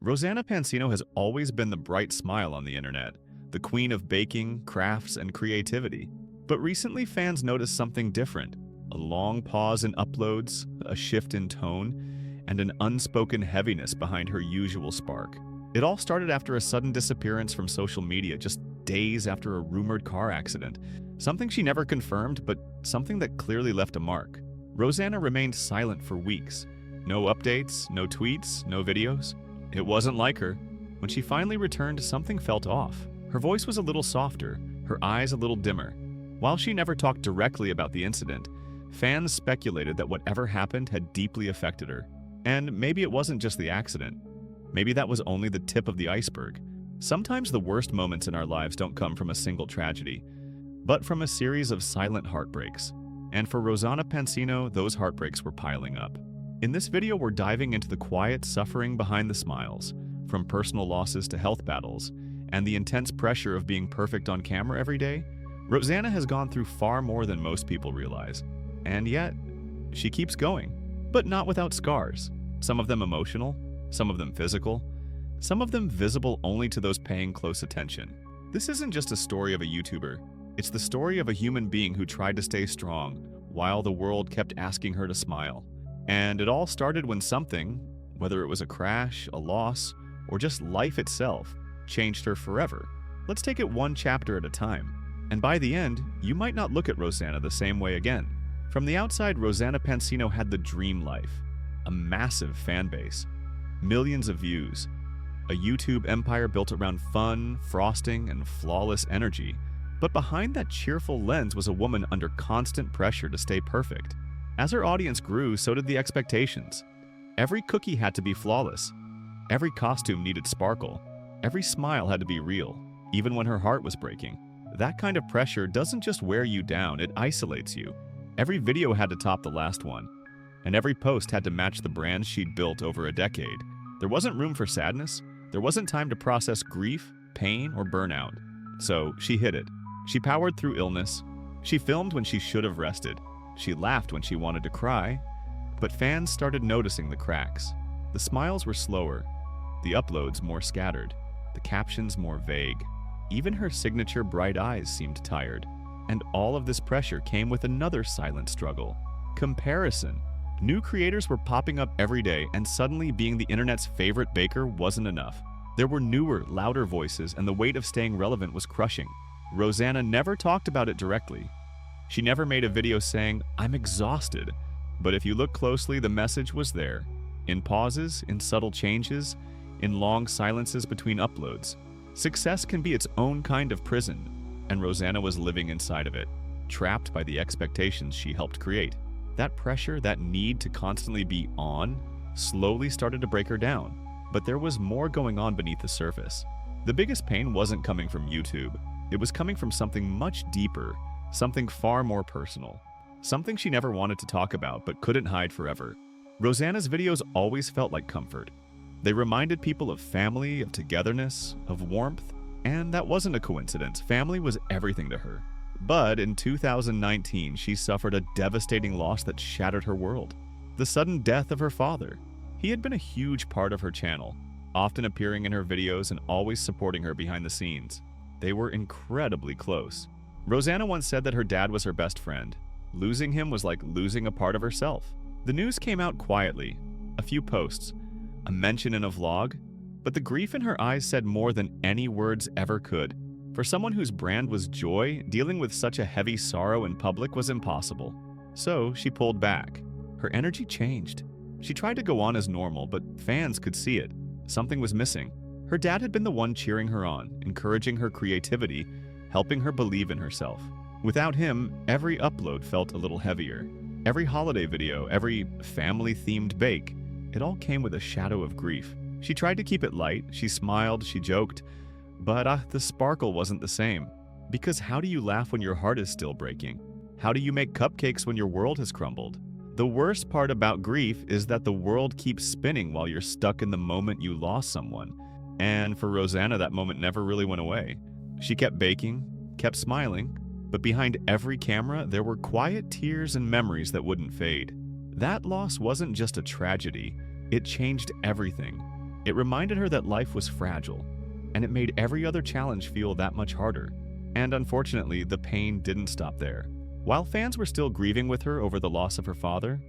Rosanna Pansino has always been the bright smile on the internet, the queen of baking, crafts, and creativity. But recently fans noticed something different. A long pause in uploads, a shift in tone, and an unspoken heaviness behind her usual spark. It all started after a sudden disappearance from social media just days after a rumored car accident. Something she never confirmed, but something that clearly left a mark. Rosanna remained silent for weeks. No updates, no tweets, no videos. It wasn't like her. When she finally returned, something felt off. Her voice was a little softer, her eyes a little dimmer. While she never talked directly about the incident, fans speculated that whatever happened had deeply affected her. And maybe it wasn't just the accident. Maybe that was only the tip of the iceberg. Sometimes the worst moments in our lives don't come from a single tragedy, but from a series of silent heartbreaks. And for Rosanna Pansino, those heartbreaks were piling up. In this video, we're diving into the quiet suffering behind the smiles, from personal losses to health battles, and the intense pressure of being perfect on camera every day. Rosanna has gone through far more than most people realize. And yet, she keeps going, but not without scars. Some of them emotional, some of them physical, some of them visible only to those paying close attention. This isn't just a story of a YouTuber. It's the story of a human being who tried to stay strong while the world kept asking her to smile. And it all started when something, whether it was a crash, a loss, or just life itself, changed her forever. Let's take it one chapter at a time. And by the end, you might not look at Rosanna the same way again. From the outside, Rosanna Pansino had the dream life. A massive fan base. Millions of views. A YouTube empire built around fun, frosting, and flawless energy. But behind that cheerful lens was a woman under constant pressure to stay perfect. As her audience grew, so did the expectations. Every cookie had to be flawless. Every costume needed sparkle. Every smile had to be real, even when her heart was breaking. That kind of pressure doesn't just wear you down, it isolates you. Every video had to top the last one, and every post had to match the brand she'd built over a decade. There wasn't room for sadness. There wasn't time to process grief, pain, or burnout. So she hid it. She powered through illness. She filmed when she should have rested. She laughed when she wanted to cry. But fans started noticing the cracks. The smiles were slower, the uploads more scattered, the captions more vague. Even her signature bright eyes seemed tired. And all of this pressure came with another silent struggle: comparison. New creators were popping up every day, and suddenly being the internet's favorite baker wasn't enough. There were newer, louder voices, and the weight of staying relevant was crushing. Rosanna never talked about it directly. She never made a video saying, "I'm exhausted." But if you look closely, the message was there. In pauses, in subtle changes, in long silences between uploads. Success can be its own kind of prison, and Rosanna was living inside of it, trapped by the expectations she helped create. That pressure, that need to constantly be on, slowly started to break her down. But there was more going on beneath the surface. The biggest pain wasn't coming from YouTube. It was coming from something much deeper, something far more personal. Something she never wanted to talk about but couldn't hide forever. Rosanna's videos always felt like comfort. They reminded people of family, of togetherness, of warmth, and that wasn't a coincidence. Family was everything to her. But in 2019, she suffered a devastating loss that shattered her world. The sudden death of her father. He had been a huge part of her channel, often appearing in her videos and always supporting her behind the scenes. They were incredibly close. Rosanna once said that her dad was her best friend. Losing him was like losing a part of herself. The news came out quietly. A few posts, a mention in a vlog, but the grief in her eyes said more than any words ever could. For someone whose brand was joy, dealing with such a heavy sorrow in public was impossible. So she pulled back. Her energy changed. She tried to go on as normal, but fans could see it. Something was missing. Her dad had been the one cheering her on, encouraging her creativity, helping her believe in herself. Without him, every upload felt a little heavier. Every holiday video, every family-themed bake, it all came with a shadow of grief. She tried to keep it light, she smiled, she joked, but the sparkle wasn't the same. Because how do you laugh when your heart is still breaking? How do you make cupcakes when your world has crumbled? The worst part about grief is that the world keeps spinning while you're stuck in the moment you lost someone. And for Rosanna, that moment never really went away. She kept baking, kept smiling, but behind every camera, there were quiet tears and memories that wouldn't fade. That loss wasn't just a tragedy, it changed everything. It reminded her that life was fragile, and it made every other challenge feel that much harder. And unfortunately, the pain didn't stop there. While fans were still grieving with her over the loss of her father,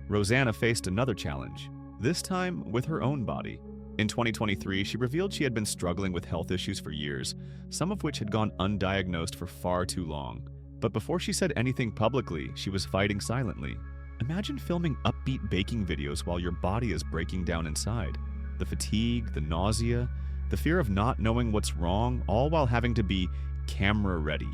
Rosanna faced another challenge, this time with her own body. In 2023, she revealed she had been struggling with health issues for years, some of which had gone undiagnosed for far too long. But before she said anything publicly, she was fighting silently. Imagine filming upbeat baking videos while your body is breaking down inside. The fatigue, the nausea, the fear of not knowing what's wrong, all while having to be camera ready.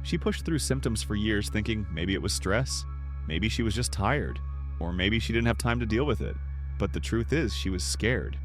She pushed through symptoms for years thinking maybe it was stress, maybe she was just tired, or maybe she didn't have time to deal with it. But the truth is, she was scared.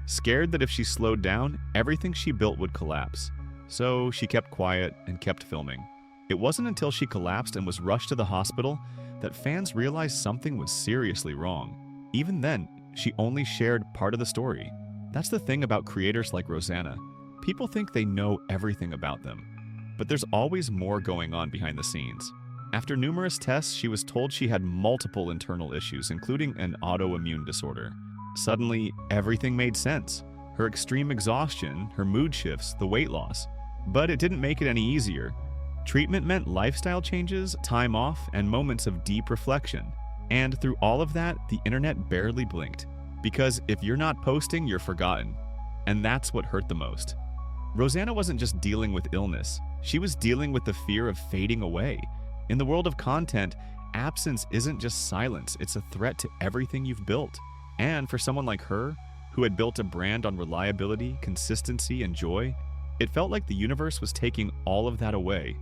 Scared that if she slowed down, everything she built would collapse. So she kept quiet and kept filming. It wasn't until she collapsed and was rushed to the hospital that fans realized something was seriously wrong. Even then, she only shared part of the story. That's the thing about creators like Rosanna. People think they know everything about them, but there's always more going on behind the scenes. After numerous tests, she was told she had multiple internal issues, including an autoimmune disorder. Suddenly, everything made sense. Her extreme exhaustion, her mood shifts, the weight loss. But it didn't make it any easier. Treatment meant lifestyle changes, time off, and moments of deep reflection. And through all of that, the internet barely blinked. Because if you're not posting, you're forgotten. And that's what hurt the most. Rosanna wasn't just dealing with illness. She was dealing with the fear of fading away. In the world of content, absence isn't just silence, it's a threat to everything you've built. And for someone like her, who had built a brand on reliability, consistency, and joy, it felt like the universe was taking all of that away.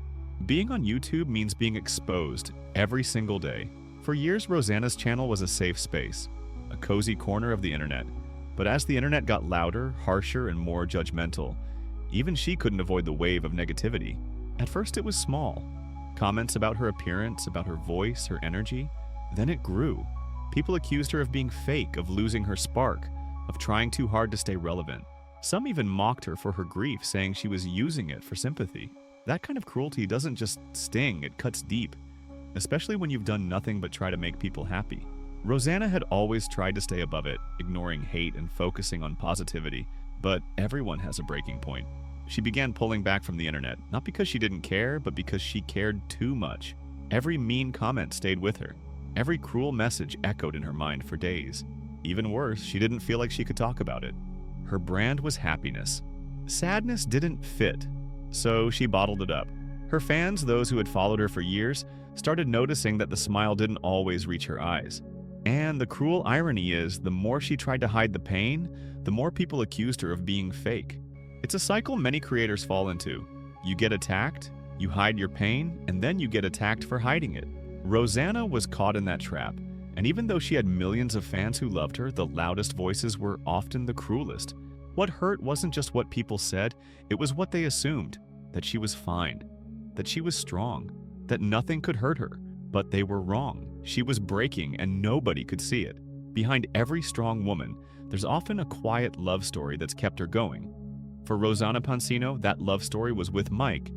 Being on YouTube means being exposed every single day. For years, Rosanna's channel was a safe space, a cozy corner of the internet. But as the internet got louder, harsher, and more judgmental, even she couldn't avoid the wave of negativity. At first, it was small. Comments about her appearance, about her voice, her energy. Then it grew. People accused her of being fake, of losing her spark, of trying too hard to stay relevant. Some even mocked her for her grief, saying she was using it for sympathy. That kind of cruelty doesn't just sting, it cuts deep, especially when you've done nothing but try to make people happy. Rosanna had always tried to stay above it, ignoring hate and focusing on positivity, but everyone has a breaking point. She began pulling back from the internet, not because she didn't care, but because she cared too much. Every mean comment stayed with her. Every cruel message echoed in her mind for days. Even worse, she didn't feel like she could talk about it. Her brand was happiness. Sadness didn't fit, so she bottled it up. Her fans, those who had followed her for years, started noticing that the smile didn't always reach her eyes. And the cruel irony is, the more she tried to hide the pain, the more people accused her of being fake. It's a cycle many creators fall into. You get attacked, you hide your pain, and then you get attacked for hiding it. Rosanna was caught in that trap, and even though she had millions of fans who loved her, the loudest voices were often the cruelest. What hurt wasn't just what people said, it was what they assumed, that she was fine, that she was strong, that nothing could hurt her. But they were wrong. She was breaking, and nobody could see it. Behind every strong woman, there's often a quiet love story that's kept her going. For Rosanna Pansino, that love story was with Mike,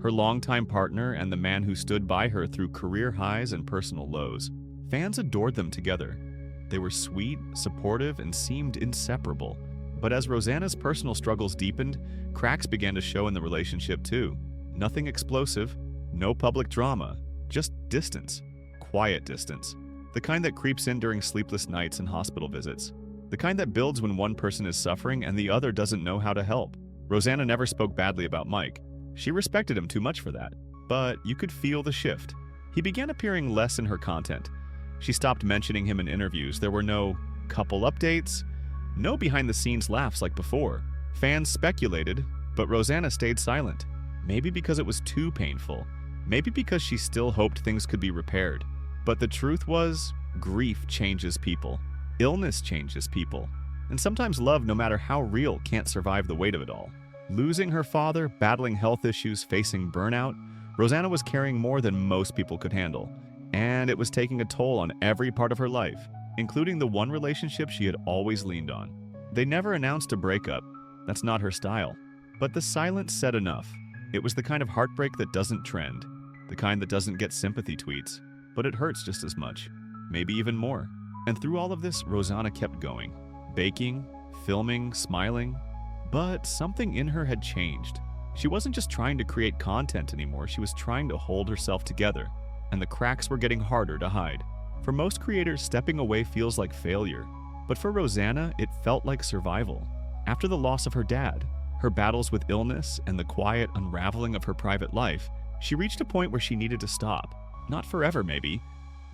her longtime partner and the man who stood by her through career highs and personal lows. Fans adored them together. They were sweet, supportive, and seemed inseparable. But as Rosanna's personal struggles deepened, cracks began to show in the relationship too. Nothing explosive, no public drama, just distance. Quiet distance. The kind that creeps in during sleepless nights and hospital visits. The kind that builds when one person is suffering and the other doesn't know how to help. Rosanna never spoke badly about Mike. She respected him too much for that. But you could feel the shift. He began appearing less in her content. She stopped mentioning him in interviews. There were no couple updates, no behind-the-scenes laughs like before. Fans speculated, but Rosanna stayed silent. Maybe because it was too painful. Maybe because she still hoped things could be repaired. But the truth was, grief changes people. Illness changes people. And sometimes love, no matter how real, can't survive the weight of it all. Losing her father, battling health issues, facing burnout, Rosanna was carrying more than most people could handle. And it was taking a toll on every part of her life, including the one relationship she had always leaned on. They never announced a breakup. That's not her style. But the silence said enough. It was the kind of heartbreak that doesn't trend, the kind that doesn't get sympathy tweets, but it hurts just as much, maybe even more. And through all of this, Rosanna kept going, baking, filming, smiling. But something in her had changed. She wasn't just trying to create content anymore, she was trying to hold herself together, and the cracks were getting harder to hide. For most creators, stepping away feels like failure, but for Rosanna, it felt like survival. After the loss of her dad, her battles with illness, and the quiet unraveling of her private life, she reached a point where she needed to stop. Not forever, maybe,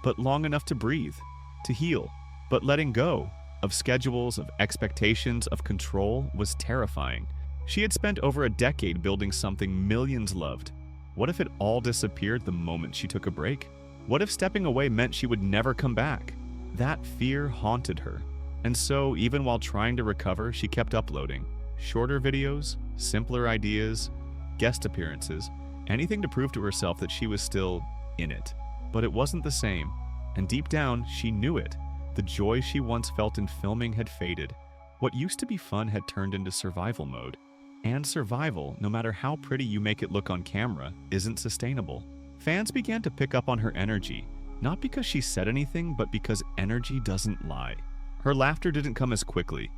but long enough to breathe, to heal. But letting go of schedules, of expectations, of control was terrifying. She had spent over a decade building something millions loved. What if it all disappeared the moment she took a break? What if stepping away meant she would never come back? That fear haunted her. And so, even while trying to recover, she kept uploading. Shorter videos, simpler ideas, guest appearances, anything to prove to herself that she was still in it. But it wasn't the same. And deep down, she knew it. The joy she once felt in filming had faded. What used to be fun had turned into survival mode. And survival, no matter how pretty you make it look on camera, isn't sustainable. Fans began to pick up on her energy, not because she said anything, but because energy doesn't lie. Her laughter didn't come as quickly.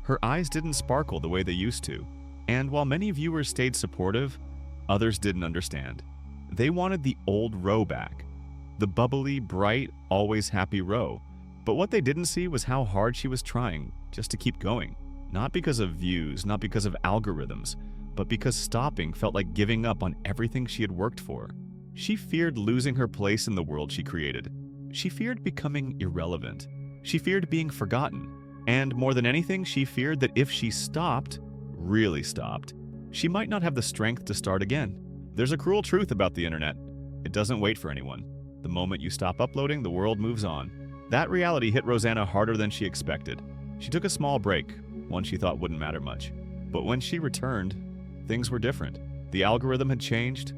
Her eyes didn't sparkle the way they used to. And while many viewers stayed supportive, others didn't understand. They wanted the old Ro back. The bubbly, bright, always happy Ro. But what they didn't see was how hard she was trying just to keep going. Not because of views, not because of algorithms, but because stopping felt like giving up on everything she had worked for. She feared losing her place in the world she created. She feared becoming irrelevant. She feared being forgotten. And more than anything, she feared that if she stopped, really stopped, she might not have the strength to start again. There's a cruel truth about the internet. It doesn't wait for anyone. The moment you stop uploading, the world moves on. That reality hit Rosanna harder than she expected. She took a small break, one she thought wouldn't matter much. But when she returned, things were different. The algorithm had changed,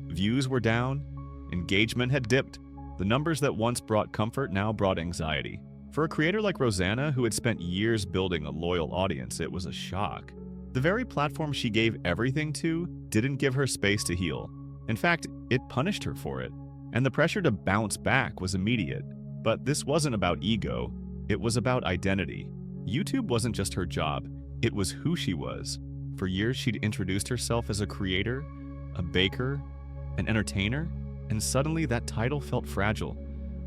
views were down, engagement had dipped. The numbers that once brought comfort now brought anxiety. For a creator like Rosanna, who had spent years building a loyal audience, it was a shock. The very platform she gave everything to didn't give her space to heal. In fact, it punished her for it. And the pressure to bounce back was immediate. But this wasn't about ego, it was about identity. YouTube wasn't just her job, it was who she was. For years, she'd introduced herself as a creator, a baker, an entertainer, and suddenly that title felt fragile,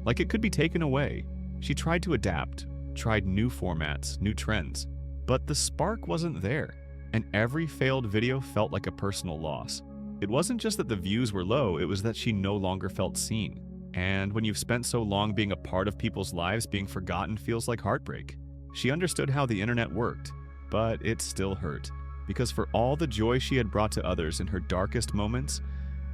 like it could be taken away. She tried to adapt, tried new formats, new trends, but the spark wasn't there, and every failed video felt like a personal loss. It wasn't just that the views were low, it was that she no longer felt seen. And when you've spent so long being a part of people's lives, being forgotten feels like heartbreak. She understood how the internet worked, but it still hurt. Because for all the joy she had brought to others in her darkest moments,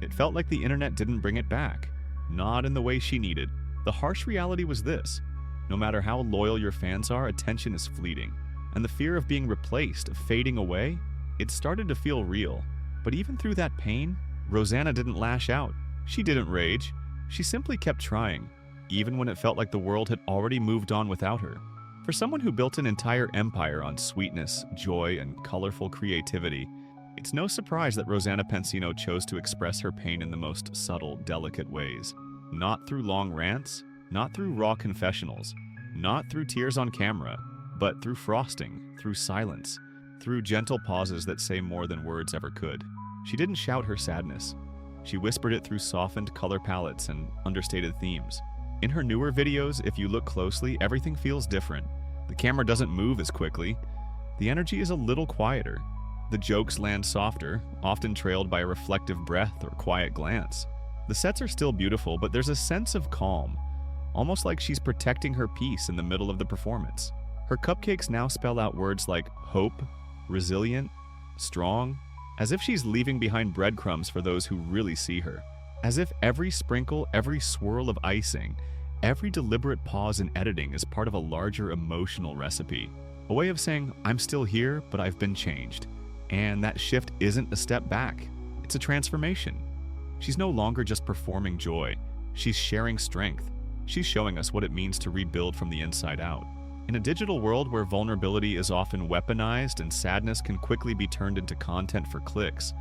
it felt like the internet didn't bring it back. Not in the way she needed. The harsh reality was this: no matter how loyal your fans are, attention is fleeting. And the fear of being replaced, of fading away, it started to feel real. But even through that pain, Rosanna didn't lash out. She didn't rage. She simply kept trying, even when it felt like the world had already moved on without her. For someone who built an entire empire on sweetness, joy, and colorful creativity, it's no surprise that Rosanna Pansino chose to express her pain in the most subtle, delicate ways. Not through long rants, not through raw confessionals, not through tears on camera, but through frosting, through silence, through gentle pauses that say more than words ever could. She didn't shout her sadness. She whispered it through softened color palettes and understated themes. In her newer videos, if you look closely, everything feels different. The camera doesn't move as quickly. The energy is a little quieter. The jokes land softer, often trailed by a reflective breath or quiet glance. The sets are still beautiful, but there's a sense of calm, almost like she's protecting her peace in the middle of the performance. Her cupcakes now spell out words like hope, resilient, strong, as if she's leaving behind breadcrumbs for those who really see her. As if every sprinkle, every swirl of icing, every deliberate pause in editing is part of a larger emotional recipe. A way of saying, I'm still here, but I've been changed. And that shift isn't a step back, it's a transformation. She's no longer just performing joy, she's sharing strength. She's showing us what it means to rebuild from the inside out. In a digital world where vulnerability is often weaponized and sadness can quickly be turned into content for clicks,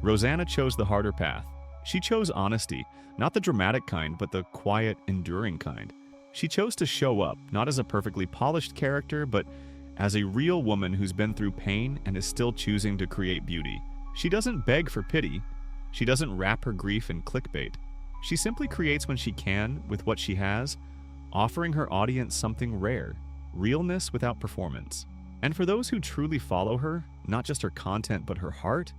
Rosanna chose the harder path. She chose honesty, not the dramatic kind, but the quiet, enduring kind. She chose to show up, not as a perfectly polished character, but as a real woman who's been through pain and is still choosing to create beauty. She doesn't beg for pity. She doesn't wrap her grief in clickbait. She simply creates when she can with what she has, offering her audience something rare, realness without performance. And for those who truly follow her, not just her content but her heart,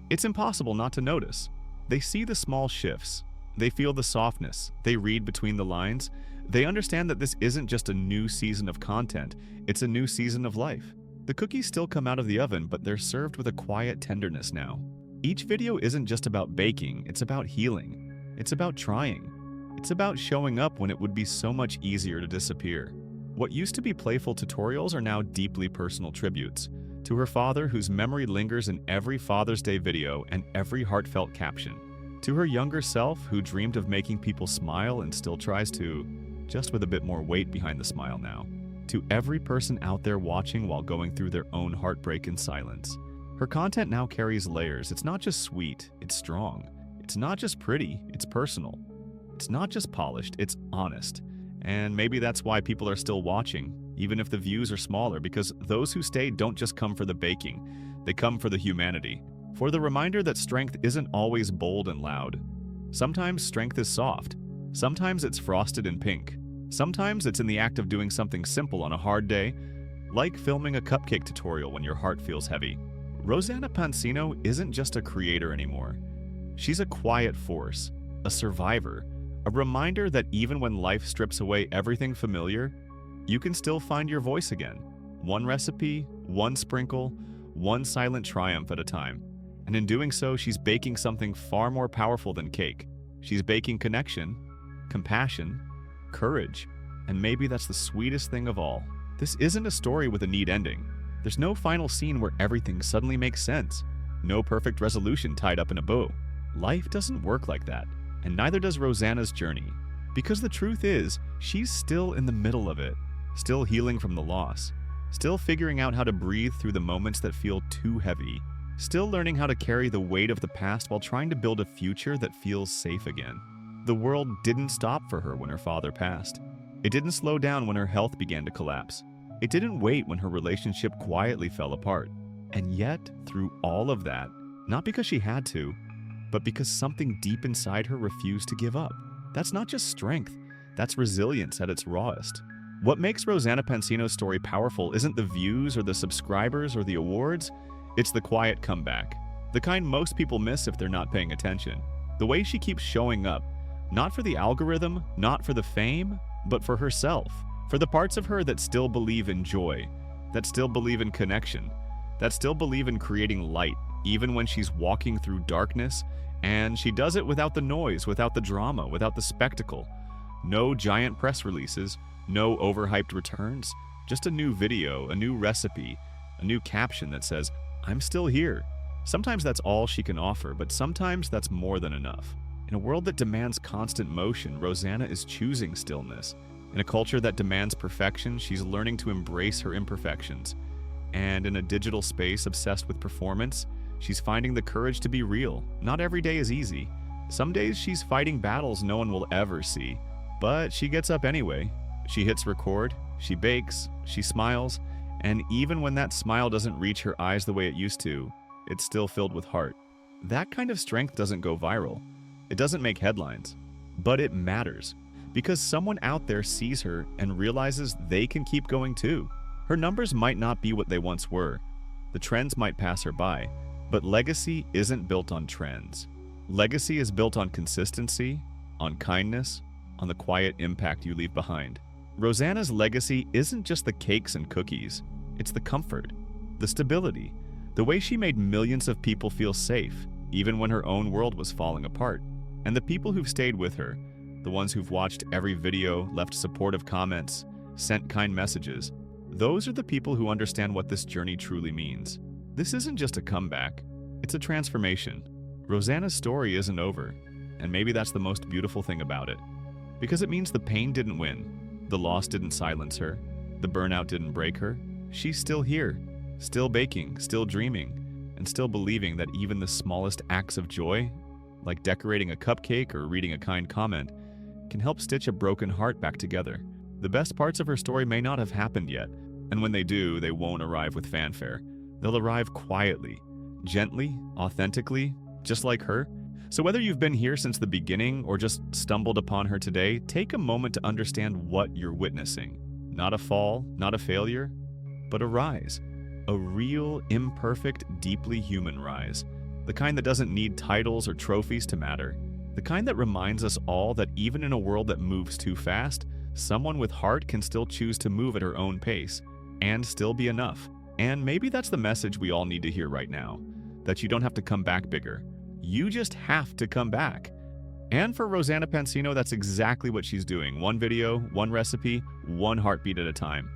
it's impossible not to notice. They see the small shifts. They feel the softness. They read between the lines. They understand that this isn't just a new season of content, it's a new season of life. The cookies still come out of the oven, but they're served with a quiet tenderness now. Each video isn't just about baking, it's about healing. It's about trying. It's about showing up when it would be so much easier to disappear. What used to be playful tutorials are now deeply personal tributes to her father, whose memory lingers in every Father's Day video and every heartfelt caption. To her younger self, who dreamed of making people smile and still tries to, just with a bit more weight behind the smile now. To every person out there watching while going through their own heartbreak in silence. Her content now carries layers. It's not just sweet, it's strong. It's not just pretty, it's personal. It's not just polished, it's honest. And maybe that's why people are still watching, even if the views are smaller, because those who stay don't just come for the baking, they come for the humanity. For the reminder that strength isn't always bold and loud. Sometimes strength is soft. Sometimes it's frosted in pink. Sometimes it's in the act of doing something simple on a hard day, like filming a cupcake tutorial when your heart feels heavy. Rosanna Pansino isn't just a creator anymore. She's a quiet force, a survivor, a reminder that even when life strips away everything familiar, you can still find your voice again. One recipe, one sprinkle, one silent triumph at a time. And in doing so, she's baking something far more powerful than cake. She's baking connection, compassion, courage, and maybe that's the sweetest thing of all. This isn't a story with a neat ending. There's no final scene where everything suddenly makes sense. No perfect resolution tied up in a bow. Life doesn't work like that, and neither does Rosanna's journey. Because the truth is, she's still in the middle of it, still healing from the loss, still figuring out how to breathe through the moments that feel too heavy, still learning how to carry the weight of the past while trying to build a future that feels safe again. The world didn't stop for her when her father passed. It didn't slow down when her health began to collapse. It didn't wait when her relationship quietly fell apart. And yet, through all of that, not because she had to, but because something deep inside her refused to give up. That's not just strength, that's resilience at its rawest. What makes Rosanna Pansino's story powerful isn't the views or the subscribers or the awards, it's the quiet comeback. The kind most people miss if they're not paying attention. The way she keeps showing up, not for the algorithm, not for the fame, but for herself. For the parts of her that still believe in joy, that still believe in connection, that still believe in creating light, even when she's walking through darkness, and she does it without the noise, without the drama, without the spectacle. No giant press releases, no overhyped returns, just a new video, a new recipe, a new caption that says, "I'm still here." Sometimes that's all she can offer, but sometimes that's more than enough. In a world that demands constant motion, Rosanna is choosing stillness. In a culture that demands perfection, she's learning to embrace her imperfections. And in a digital space obsessed with performance, she's finding the courage to be real. Not every day is easy. Some days she's fighting battles no one will ever see. But she gets up anyway. She hits record, she bakes, she smiles, and even when that smile doesn't reach her eyes the way it used to, it's still filled with heart. That kind of strength doesn't go viral. It doesn't make headlines. But it matters. Because someone out there sees her and realizes they can keep going too. Her numbers might not be what they once were. The trends might pass her by. But legacy isn't built on trends. Legacy is built on consistency, on kindness, on the quiet impact you leave behind. Rosanna's legacy isn't just the cakes and cookies. It's the comfort, the stability, the way she made millions of people feel safe, even when her own world was falling apart. And the people who've stayed with her, the ones who've watched every video, left supportive comments, sent kind messages, those are the people who understand what this journey truly means. This isn't just a comeback, it's a transformation. Rosanna's story isn't over, and maybe that's the most beautiful thing about it. Because it means the pain didn't win, the loss didn't silence her, the burnout didn't break her. She's still here, still baking, still dreaming, and still believing that even the smallest acts of joy, like decorating a cupcake or reading a kind comment, can help stitch a broken heart back together. The best parts of her story may not have happened yet, And when they do, they won't arrive with fanfare. They'll arrive quietly, gently, authentically, just like her. So whether you've been here since the beginning or just stumbled upon her today, take a moment to understand what you're witnessing. Not a fall, not a failure, but a rise. A real, imperfect, deeply human rise. The kind that doesn't need titles or trophies to matter. The kind that reminds us all that even in a world that moves too fast, someone with heart can still choose to move at her own pace and still be enough. And maybe that's the message we all need to hear right now, that you don't have to come back bigger. You just have to come back. And for Rosanna Pansino, that's exactly what she's doing. One video, one recipe, one heartbeat at a time.